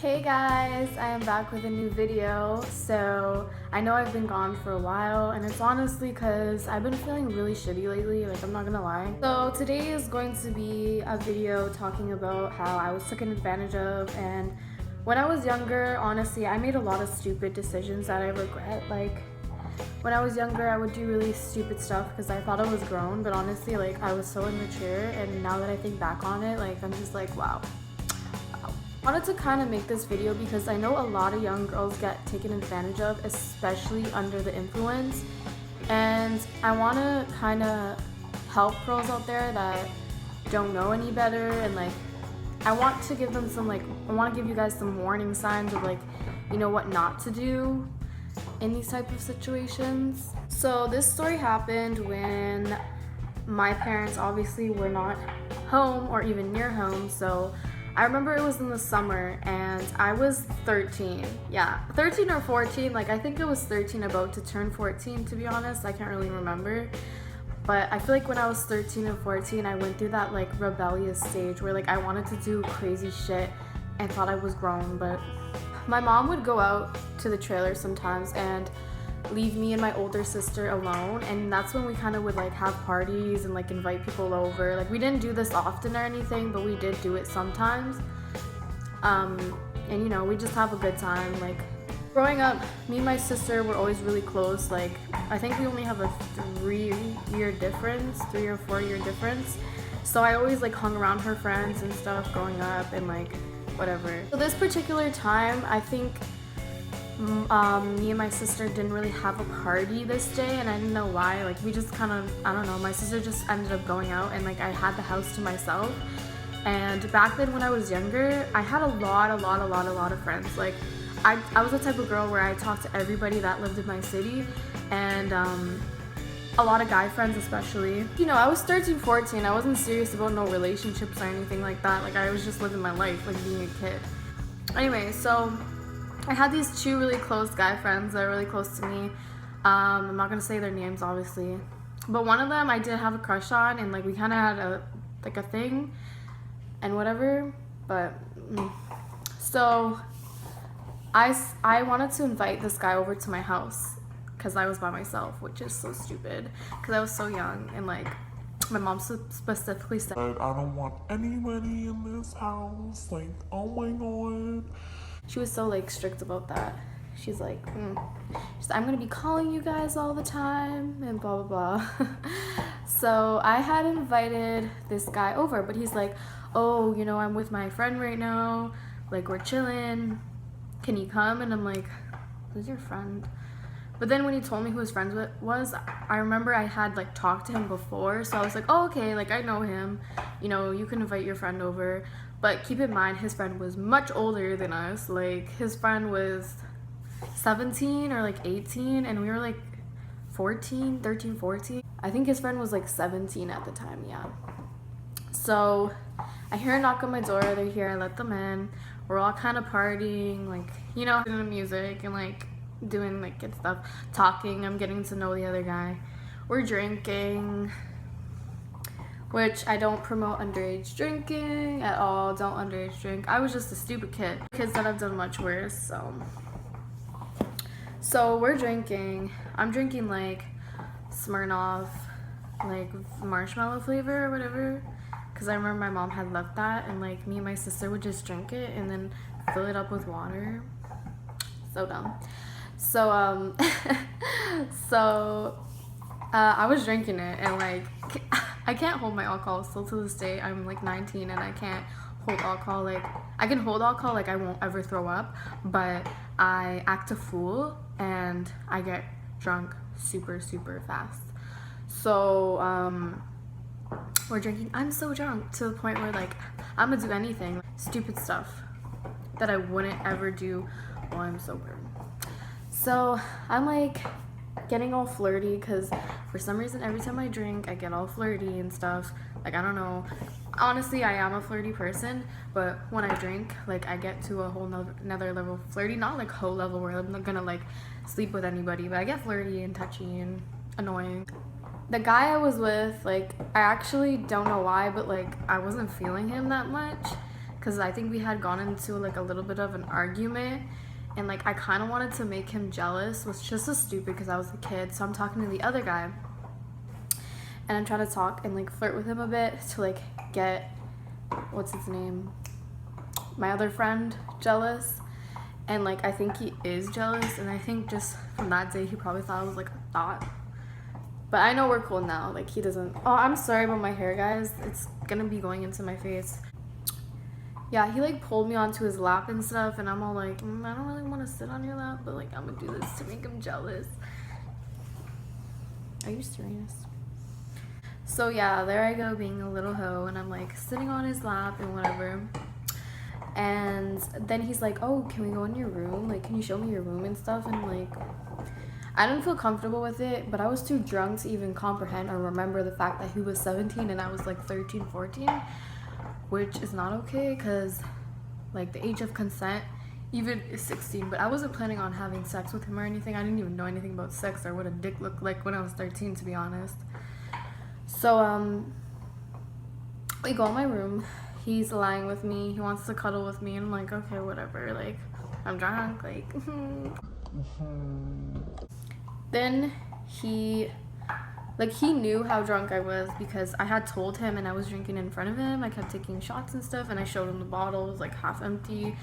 Hey guys, I am back with a new video. So I know I've been gone for a while, and it's honestly because I've been feeling really shitty lately, like I'm not gonna lie. So today is going to be a video talking about how I was taken advantage of, and when I was younger, honestly, I made a lot of stupid decisions that I regret. Like when I was younger, I would do really stupid stuff because I thought I was grown, but honestly, like I was so immature, and now that I think back on it, like I'm just like, wow. I wanted to kind of make this video because I know a lot of young girls get taken advantage of, especially under the influence, and I want to kind of help girls out there that don't know any better, and like I want to give them some, like, I want to give you guys some warning signs of, like, you know, what not to do in these type of situations. So this story happened when my parents obviously were not home or even near home. So I remember it was in the summer and I was 13. Yeah, 13 or 14. Like I think it was 13, about to turn 14, to be honest. I can't really remember. But I feel like when I was 13 and 14, I went through that like rebellious stage where like I wanted to do crazy shit and thought I was grown. But my mom would go out to the trailer sometimes and leave me and my older sister alone, and that's when we kind of would like have parties and like invite people over. Like we didn't do this often or anything, but we did do it sometimes. And you know, we just have a good time. Like growing up, me and my sister were always really close. Like I think we only have a 3 or 4 year difference. So I always like hung around her friends and stuff growing up and like whatever. So this particular time, I think me and my sister didn't really have a party this day, and I didn't know why. Like we just kind of, I don't know, my sister just ended up going out and like I had the house to myself. And back then when I was younger, I had a lot of friends. Like I was the type of girl where I talked to everybody that lived in my city, and a lot of guy friends especially. You know, I was 13, 14. I wasn't serious about no relationships or anything like that. Like I was just living my life, like being a kid. Anyway, so I had these 2 really close guy friends that are really close to me. I'm not gonna say their names obviously, but one of them I did have a crush on, and like we kind of had a thing and whatever. But so I wanted to invite this guy over to my house because I was by myself, which is so stupid because I was so young, and like my mom specifically said, I don't want anybody in this house. Like, oh my god. she was so like strict about that. She's like, I'm gonna be calling you guys all the time and blah blah blah. So I had invited this guy over, but he's like, oh, you know, I'm with my friend right now, like we're chilling, can you come? And I'm like, who's your friend? But then when he told me who his friend was, I remember I had like talked to him before, so I was like, oh, okay, like I know him, you know, you can invite your friend over. But keep in mind, his friend was much older than us. Like his friend was 17 or like 18, and we were like 13, 14. I think his friend was like 17 at the time, yeah. So I hear a knock on my door, they're here, I let them in. We're all kind of partying, like, you know, listening to music and like doing like good stuff, talking. I'm getting to know the other guy. We're drinking, which I don't promote underage drinking at all. Don't underage drink. I was just a stupid kid. Kids that have done much worse. So we're drinking. I'm drinking like Smirnoff, like marshmallow flavor or whatever, because I remember my mom had left that, and like me and my sister would just drink it and then fill it up with water. So dumb. So I was drinking it, and like I can't hold my alcohol still to this day. I'm like 19 and I can't hold alcohol. Like I can hold alcohol, like I won't ever throw up, but I act a fool and I get drunk super fast. So we're drinking. I'm so drunk to the point where like I'm gonna do anything, stupid stuff that I wouldn't ever do while I'm sober. So I'm like getting all flirty because for some reason every time I drink I get all flirty and stuff. Like I don't know, honestly I am a flirty person, but when I drink, like I get to a whole another level of flirty. Not like hoe level where I'm not gonna like sleep with anybody, but I get flirty and touchy and annoying. The guy I was with, like I actually don't know why, but like I wasn't feeling him that much, because I think we had gone into like a little bit of an argument, and like I kind of wanted to make him jealous, which just is stupid because I was a kid. So I'm talking to the other guy, and I'm trying to talk and like flirt with him a bit to like get, what's his name, my other friend jealous. And like I think he is jealous, and I think just from that day he probably thought I was like a thought. But I know we're cool now. Like he doesn't. Oh, I'm sorry about my hair, guys. It's gonna be going into my face. Yeah, he like pulled me onto his lap and stuff, and I'm all like, I don't really want to sit on your lap, but like I'm gonna do this to make him jealous. Are you serious? So yeah, there I go being a little hoe, and I'm like sitting on his lap and whatever. And then he's like, oh, can we go in your room? Like, can you show me your room and stuff? And like, I didn't feel comfortable with it, but I was too drunk to even comprehend or remember the fact that he was 17 and I was like 13, 14, which is not okay because like the age of consent even is 16. But I wasn't planning on having sex with him or anything. I didn't even know anything about sex or what a dick looked like when I was 13, to be honest. So we go in my room. He's lying with me. He wants to cuddle with me, and I'm like, okay, whatever. Like, I'm drunk. Like, Then he knew how drunk I was because I had told him, and I was drinking in front of him. I kept taking shots and stuff, and I showed him the bottle. It was like half empty,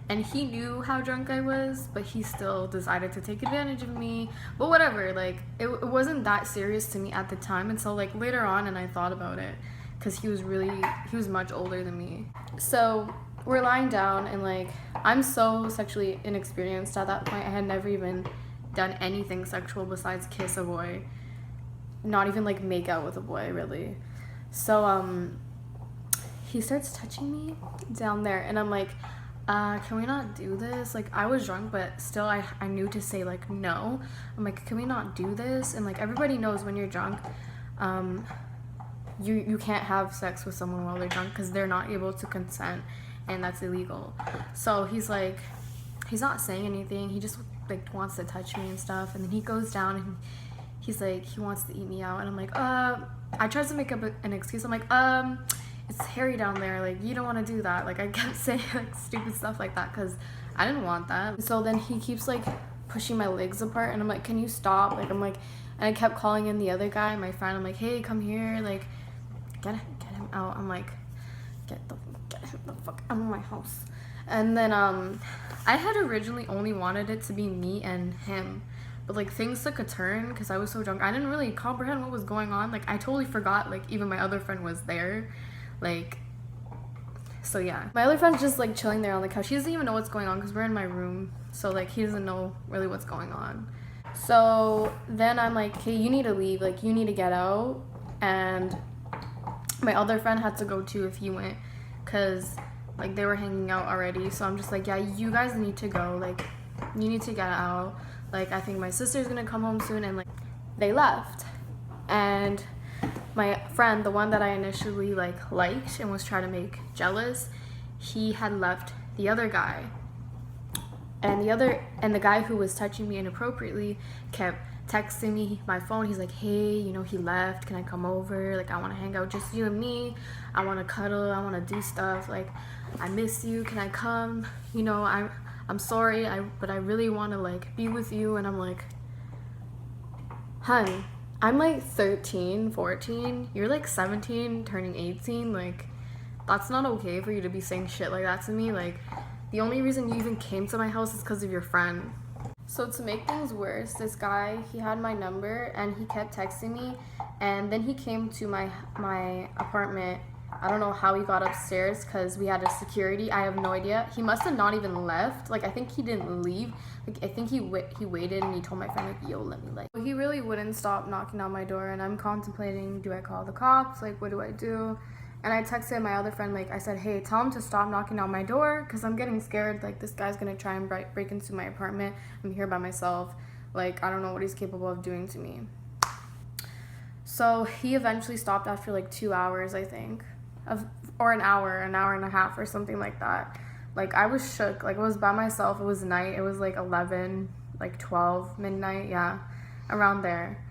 and he knew how drunk I was, but he still decided to take advantage of me. But whatever, like it wasn't that serious to me at the time until like later on, and I thought about it because he was much older than me. So we're lying down, and like I'm so sexually inexperienced at that point. I had never even done anything sexual besides kiss a boy, not even like make out with a boy, really. So he starts touching me down there, and I'm like, can we not do this? Like I was drunk, but still I knew to say like no. I'm like, can we not do this? And like everybody knows when you're drunk, you can't have sex with someone while they're drunk because they're not able to consent, and that's illegal. So he's like, he's not saying anything. He just like wants to touch me and stuff, and then he goes down and he's like, he wants to eat me out, and I'm like, I tried to make up an excuse. I'm like, it's hairy down there, like you don't want to do that. Like I kept saying like stupid stuff like that because I didn't want that. So then he keeps like pushing my legs apart, and I'm like, can you stop? Like I'm like, and I kept calling in the other guy, my friend. I'm like, hey, come here, like get him out. I'm like, get him the fuck out of my house. And then I had originally only wanted it to be me and him, but like things took a turn because I was so drunk. I didn't really comprehend what was going on. Like I totally forgot like even my other friend was there. Like, so yeah, my other friend's just like chilling there on the couch. He doesn't even know what's going on because we're in my room, so like he doesn't know really what's going on. So then I'm like, hey, you need to leave, like you need to get out. And my other friend had to go too if he went, because like they were hanging out already. So I'm just like, yeah, you guys need to go, like you need to get out. Like I think my sister's gonna come home soon. And like they left, and my friend, the one that I initially liked and was trying to make jealous, he had left the other guy, and the guy who was touching me inappropriately kept texting me my phone. He's like, hey, you know, he left, can I come over? Like I want to hang out, just you and me. I want to cuddle, I want to do stuff, like I miss you, can I come? You know, I'm sorry, but I really want to like be with you. And I'm like, hun, I'm like 13, 14, you're like 17 turning 18. Like that's not okay for you to be saying shit like that to me. Like the only reason you even came to my house is because of your friend. So to make things worse, this guy, he had my number and he kept texting me, and then he came to my apartment. I don't know how he got upstairs because we had a security. I have no idea. He must have not even left. Like I think he didn't leave. Like I think he waited, and he told my friend like, yo, let me like. He really wouldn't stop knocking on my door, and I'm contemplating, do I call the cops? Like what do I do? And I texted my other friend, like I said, hey, tell him to stop knocking on my door because I'm getting scared. Like this guy's gonna try and break into my apartment. I'm here by myself. Like I don't know what he's capable of doing to me. So he eventually stopped after like 2 hours, I think, or an hour and a half or something like that. Like I was shook. Like I was by myself. It was night. It was like 11, like 12 midnight. Yeah, around there.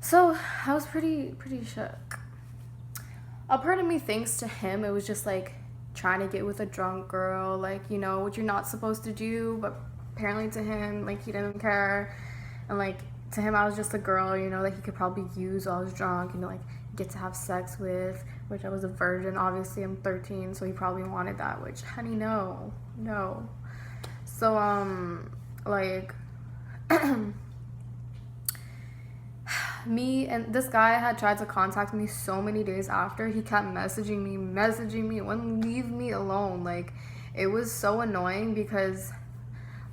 So I was pretty shook. A part of me thinks to him it was just like trying to get with a drunk girl, like, you know, what you're not supposed to do, but apparently to him, like, he didn't care. And like, to him, I was just a girl, you know, that he could probably use while I was drunk, you know, like, get to have sex with, which I was a virgin. Obviously, I'm 13, so he probably wanted that, which, honey, no. So, like, me and this guy had tried to contact me so many days after. He kept messaging me, wouldn't leave me alone. Like, it was so annoying because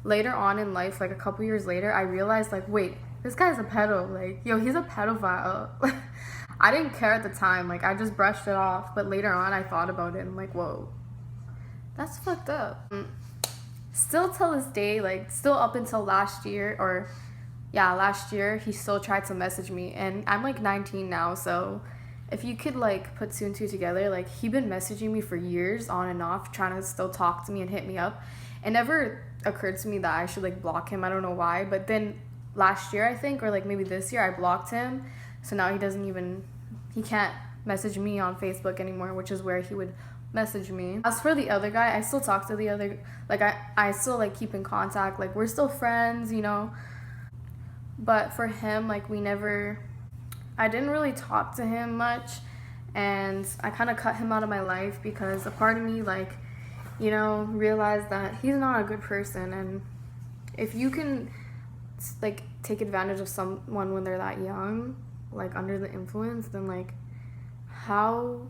later on in life, like a couple years later, I realized, like, wait, this guy's a pedo. Like, yo, he's a pedophile. I didn't care at the time. Like, I just brushed it off. But later on, I thought about it and, like, whoa, that's fucked up. Still till this day, like, still up until last year, or yeah, last year, he still tried to message me. And I'm, like, 19 now, so if you could, like, put two and two together, like, he been messaging me for years on and off, trying to still talk to me and hit me up. It never occurred to me that I should, like, block him. I don't know why. But then last year, I think, or, like, maybe this year, I blocked him. So now he can't message me on Facebook anymore, which is where he would message me. As for the other guy, I still talk to the other, like, I still, like, keep in contact. Like, we're still friends, you know. But for him, like, I didn't really talk to him much. And I kind of cut him out of my life because a part of me, like, you know, realized that he's not a good person. And if you can, like, take advantage of someone when they're that young, like, under the influence, then, like, how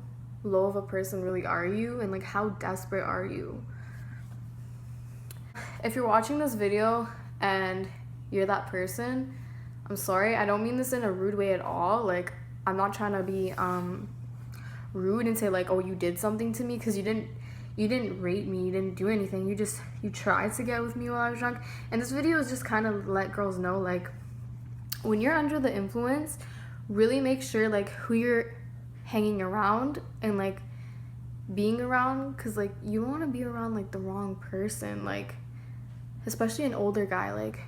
low of a person really are you, and, like, how desperate are you? If you're watching this video and you're that person, I'm sorry. I don't mean this in a rude way at all. Like, I'm not trying to be rude and say, like, oh, you did something to me, because you didn't rape me, you didn't do anything, you tried to get with me while I was drunk. And this video is just kind of let girls know, like, when you're under the influence, really make sure, like, who you're hanging around and, like, being around, because, like, you don't want to be around, like, the wrong person, like, especially an older guy. Like,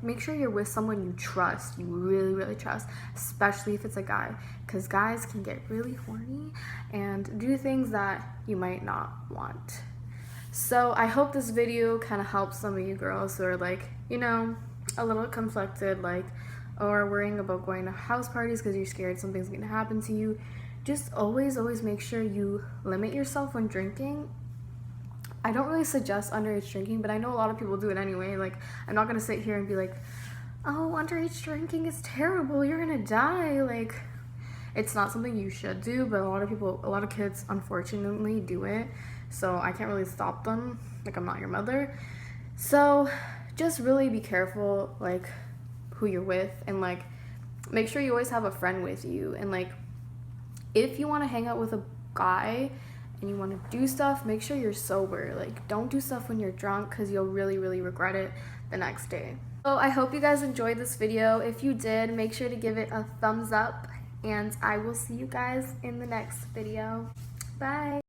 make sure you're with someone you trust, you really trust, especially if it's a guy, because guys can get really horny and do things that you might not want. So I hope this video kind of helps some of you girls who are, like, you know, a little conflicted, like, or worrying about going to house parties because you're scared something's gonna happen to you. Just always make sure you limit yourself when drinking. I don't really suggest underage drinking, but I know a lot of people do it anyway. Like, I'm not gonna sit here and be like, oh, underage drinking is terrible, you're gonna die. Like, it's not something you should do, but a lot of kids unfortunately do it, so I can't really stop them. Like, I'm not your mother. So just really be careful, like, who you're with, and, like, make sure you always have a friend with you. And, like, if you want to hang out with a guy and you want to do stuff, make sure you're sober. Like, don't do stuff when you're drunk, because you'll really regret it the next day. So I hope you guys enjoyed this video. If you did, make sure to give it a thumbs up, and I will see you guys in the next video. Bye.